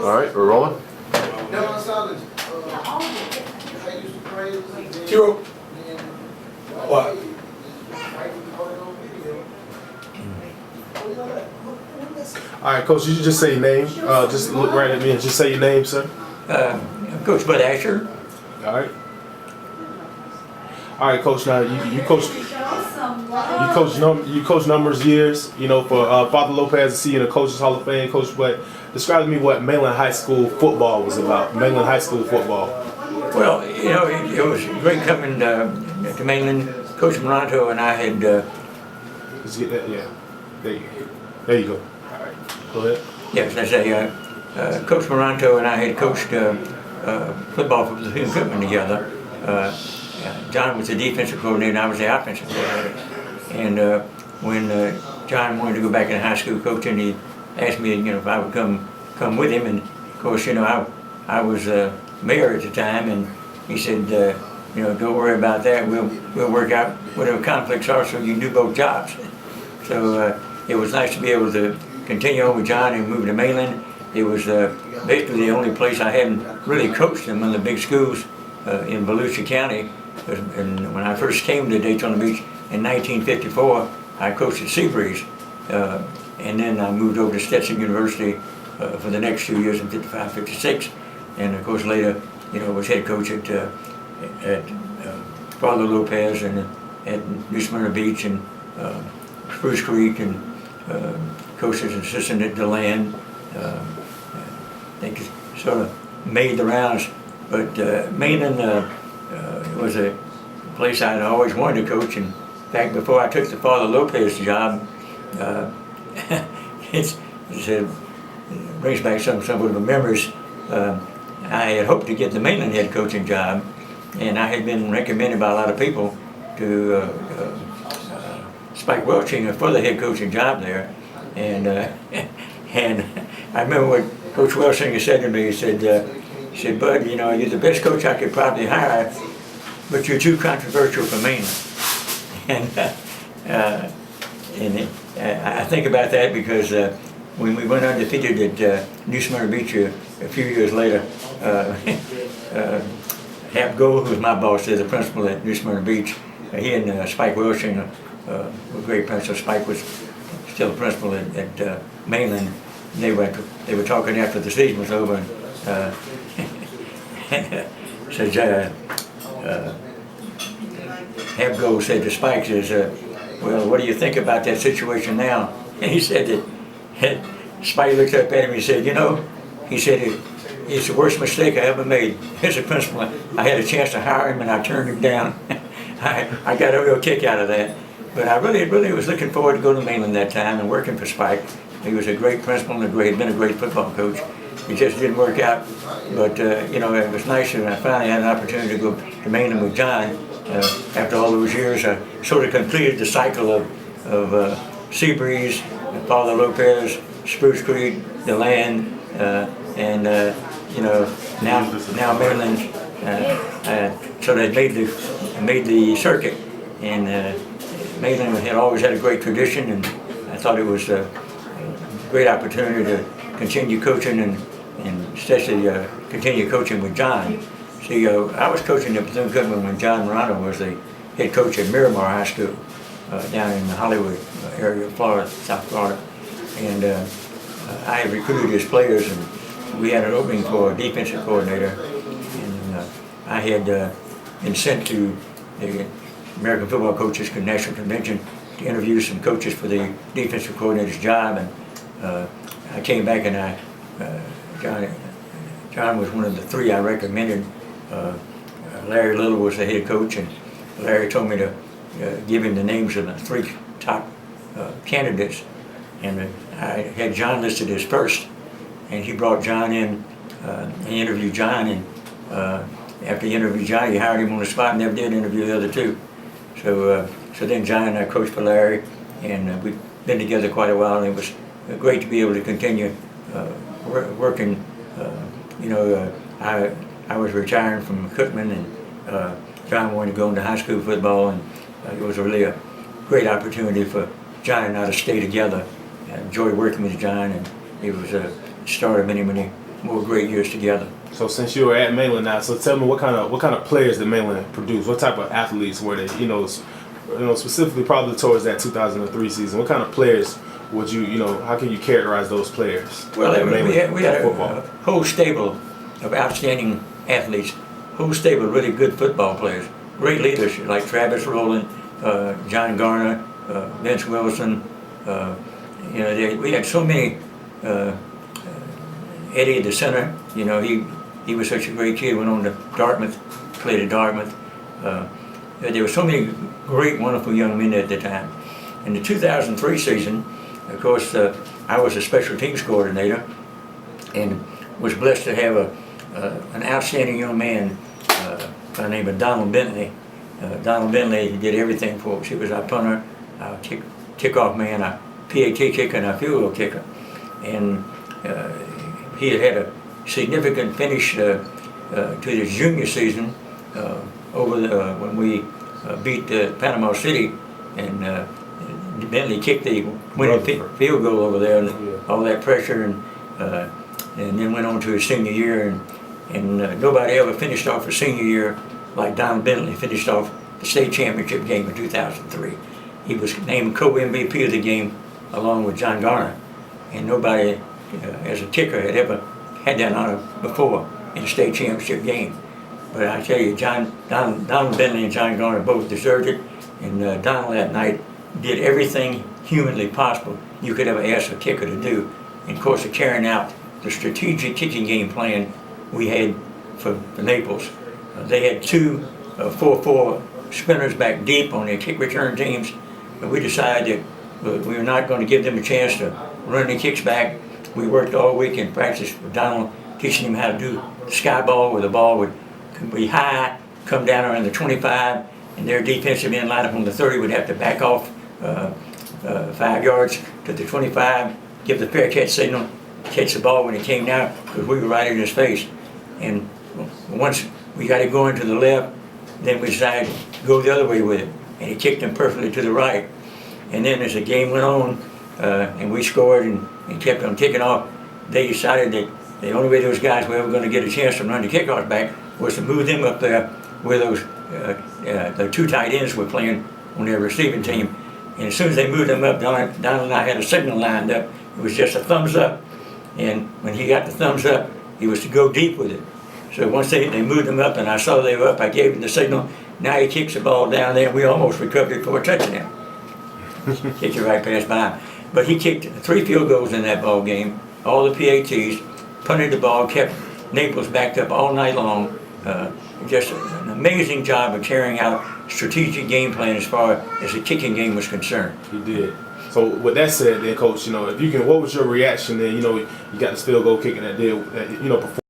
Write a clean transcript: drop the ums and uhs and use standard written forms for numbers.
All right, we're rolling. Q. What? All right, Coach, you just say your name. Just look right at me and just say your name, sir. Coach Bud Asher. All right. All right, Coach. Now you coach numbers years. You know, for Father Lopez to see you in the Coaches Hall of Fame, Coach. But describe to me what Mainland High School football was about. Mainland High School football. Well, you know, it was great coming to Mainland. Coach Moranto and I had. Let's get that. Yeah. There you go. All right. Go ahead. Yes, I say Coach Moranto and I had coached football for the equipment together. John was the defensive coordinator and I was the offensive coordinator. And when John wanted to go back in high school coaching, he asked me, you know, if I would come with him. And of course, you know, I was mayor at the time, and he said, you know, don't worry about that. We'll work out whatever conflicts are, so you can do both jobs. So it was nice to be able to continue on with John and move to Mainland. It was basically the only place I hadn't really coached in one of the big schools in Volusia County. And when I first came to Daytona Beach in 1954, I coached at Seabreeze. And then I moved over to Stetson University for the next 2 years in 55, 56. And of course later, you know, was head coach at Father Lopez and at New Smyrna Beach and Spruce Creek, and coached as an assistant at DeLand. I think it sort of made the rounds. But Mainland was a place I'd always wanted to coach. In fact, before I took the Father Lopez job, it brings back some of the memories. I had hoped to get the Mainland head coaching job, and I had been recommended by a lot of people to Spike Welching for the head coaching job there. And I remember what Coach Welching said to me. He said, Bud, you know, you're the best coach I could probably hire, but you're too controversial for Mainland. And I think about that because when we went undefeated at New Smyrna Beach a few years later, Hap Gold, who was my boss there, the principal at New Smyrna Beach, he and Spike Welching, were great principal. Spike was still the principal at Mainland. They were talking after the season was over, and said, Hap Gold said to Spike, says, well, what do you think about that situation now? And he said that Spike looked up at him and he said, you know, he said, it's the worst mistake I ever made as a principal. I had a chance to hire him and I turned him down. I got a real kick out of that. But I really was looking forward to going to Mainland that time and working for Spike. He was a great principal and had been a great football coach. It just didn't work out. But, you know, it was nice, and I finally had an opportunity to go to Mainland with John. After all those years, I sort of completed the cycle of Seabreeze, Father Lopez, Spruce Creek, DeLand, and you know, now Mainland. So they made the circuit, and Mainland had always had a great tradition, and I thought it was a great opportunity to continue coaching and especially continue coaching with John. See, I was coaching at Bethune-Cookman when John Moranto was the head coach at Miramar High School down in the Hollywood area of Florida, South Florida. And I had recruited his players, and we had an opening for a defensive coordinator. And I had been sent to the American Football Coaches National Convention to interview some coaches for the defensive coordinator's job. And I came back, and John was one of the three I recommended. Larry Little was the head coach, and Larry told me to give him the names of the three top candidates, and I had John listed as first, and he brought John in. He interviewed John, and after he interviewed John, he hired him on the spot and never did interview the other two. So then John and I coached for Larry, and we've been together quite a while, and it was great to be able to continue working. You know, I was retiring from Cookman, and John wanted to go into high school football, and it was really a great opportunity for John and I to stay together. I enjoyed working with John, and it was a start of many more great years together. So since you were at Mainland now, so tell me what kind of players did Mainland produce? What type of athletes were they? Specifically probably towards that 2003 season. What kind of players would how can you characterize those players? Well, we had football. a whole stable of outstanding athletes, whole stable of really good football players, great leaders like Travis Rowland, John Garner, Vince Wilson. We had so many. Eddie the center, he was such a great kid. Went on to Dartmouth, played at Dartmouth. There were so many great, wonderful young men at the time. In the 2003 season, of course, I was a special teams coordinator and was blessed to have an outstanding young man by the name of Donald Bentley. Donald Bentley did everything for us. He was our punter, our kickoff man, our PAT kicker, and our field goal kicker. And he had a significant finish to his junior season when we beat Panama City, and Bentley kicked the winning field goal over there, and all that pressure, and then went on to his senior year, and nobody ever finished off a senior year like Donald Bentley finished off the state championship game in 2003. He was named co-MVP of the game along with John Garner, and nobody as a kicker had ever had that honor before in a state championship game. But I tell you, Donald Bentley and John Garner both deserved it, and Donald that night did everything humanly possible you could ever ask a kicker to do. And of course, carrying out the strategic kicking game plan we had for Naples. They had two 4-4 spinners back deep on their kick return teams, and we decided that we were not going to give them a chance to run the kicks back. We worked all week in practice with Donald, teaching him how to do sky ball, where the ball would be high, come down around the 25, and their defensive end line up on the 30 would have to back off 5 yards to the 25, give the fair catch signal, catch the ball when it came down, because we were right in his face. And once we got it going to the left, then we decided to go the other way with it, and he kicked him perfectly to the right. And then as the game went on, and we scored and kept on kicking off, they decided that the only way those guys were ever going to get a chance to run the kickoffs back was to move them up there where those the two tight ends were playing on their receiving team. And as soon as they moved them up, Donald and I had a signal lined up. It was just a thumbs up, and when he got the thumbs up, he was to go deep with it. So once they moved him up and I saw they were up, I gave him the signal. Now he kicks the ball down there, and we almost recovered it for a touchdown. Kicked it right past by him. But he kicked 3 field goals in that ball game, all the PATs, punted the ball, kept Naples backed up all night long. Just an amazing job of carrying out strategic game plan as far as the kicking game was concerned. He did. So with that said, then, Coach, if you can, what was your reaction then? You got this field goal kicking that did, before.